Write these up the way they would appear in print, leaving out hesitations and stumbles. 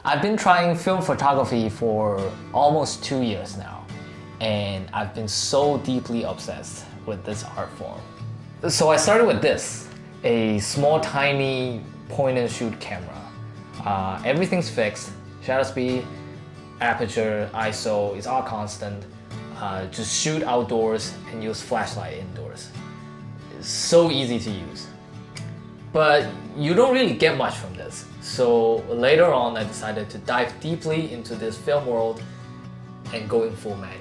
I've been trying film photography for almost 2 years now, and I've been so deeply obsessed with this art form. So I started with this, a small tiny point and shoot camera. Everything's fixed, shutter speed, aperture, ISO, it's all constant. Just shoot outdoors and use flashlight indoors. It's so easy to use. But you don't really get much from this. So later on, I decided to dive deeply into this film world and going full manual.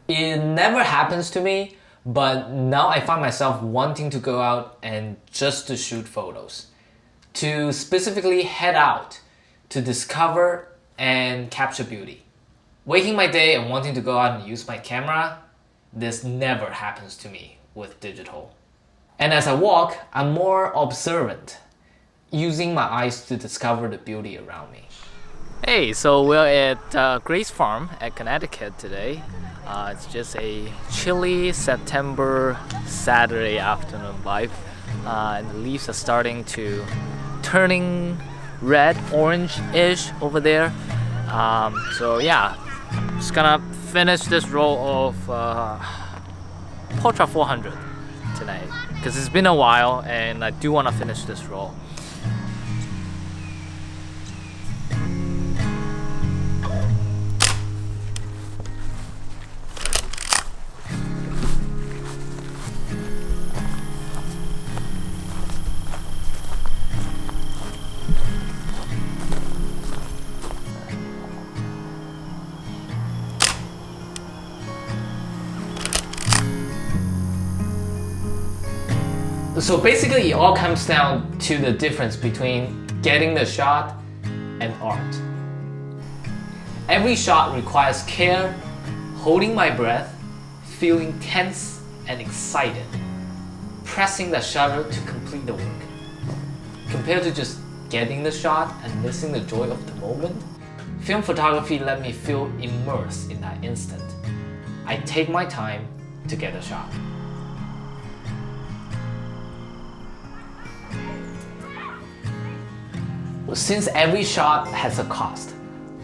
It never happens to me, but now I find myself wanting to go out and just to shoot photos. To specifically head out to discover and capture beauty. Waking my day and wanting to go out and use my camera, this never happens to me with digital. And as I walk, I'm more observant, using my eyes to discover the beauty around me. Hey, so we're at Grace Farm at Connecticut today. It's just a chilly September Saturday afternoon vibe, and the leaves are starting to turning red, orange-ish over there. So yeah, just gonna finish this roll of Portra 400 tonight because it's been a while and I do want to finish this roll. So basically, it all comes down to the difference between getting the shot and art. Every shot requires care, holding my breath, feeling tense and excited, pressing the shutter to complete the work. Compared to just getting the shot and missing the joy of the moment, film photography let me feel immersed in that instant. I take my time to get a shot. Since every shot has a cost,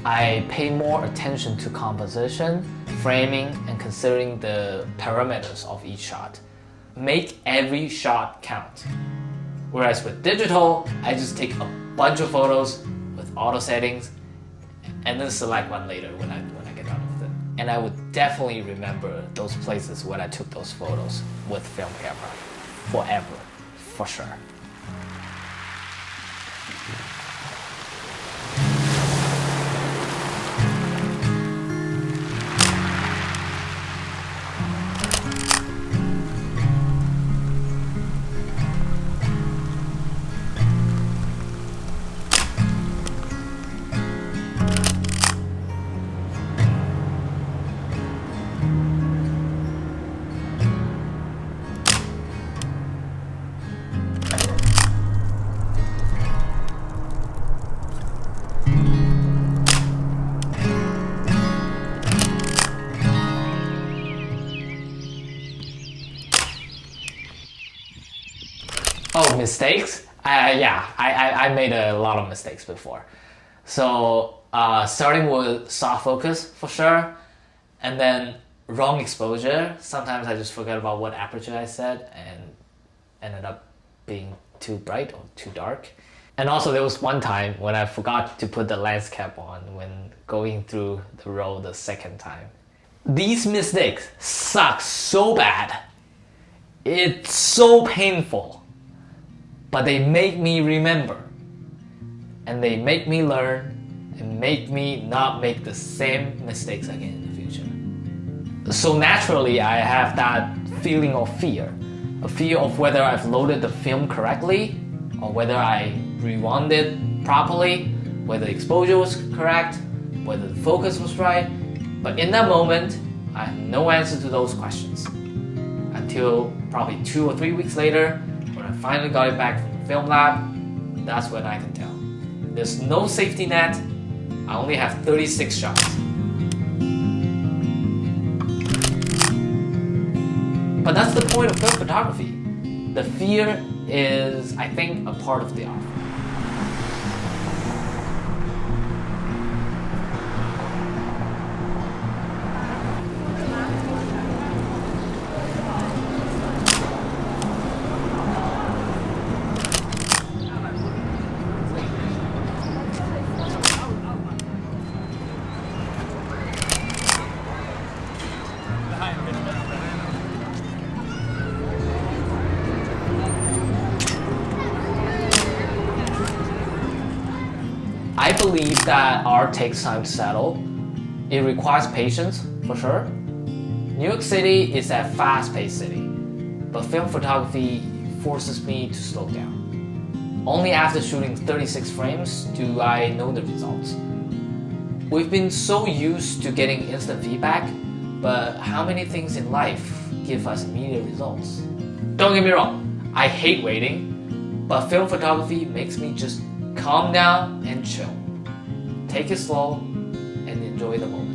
I pay more attention to composition, framing, and considering the parameters of each shot. Make every shot count. Whereas with digital, I just take a bunch of photos with auto settings and then select one later when I get out of it. And I would definitely remember those places when I took those photos with film camera forever, for sure. Oh, mistakes? I made a lot of mistakes before. So starting with soft focus for sure, and then wrong exposure. Sometimes I just forget about what aperture I set and ended up being too bright or too dark. And also there was one time when I forgot to put the lens cap on when going through the roll the second time. These mistakes suck so bad. It's so painful. But they make me remember, and they make me learn, and make me not make the same mistakes again in the future. So naturally, I have that feeling of fear, a fear of whether I've loaded the film correctly, or whether I rewound it properly, whether the exposure was correct, whether the focus was right. But in that moment, I had no answer to those questions. Until probably 2 or 3 weeks later, when I finally got it back from the film lab, that's when I can tell. There's no safety net, I only have 36 shots. But that's the point of film photography. The fear is, I think, a part of the art. I believe that art takes time to settle. It requires patience, for sure. New York City is a fast-paced city, but film photography forces me to slow down. Only after shooting 36 frames do I know the results. We've been so used to getting instant feedback, but how many things in life give us immediate results? Don't get me wrong, I hate waiting, but film photography makes me just calm down and chill. Take it slow and enjoy the moment.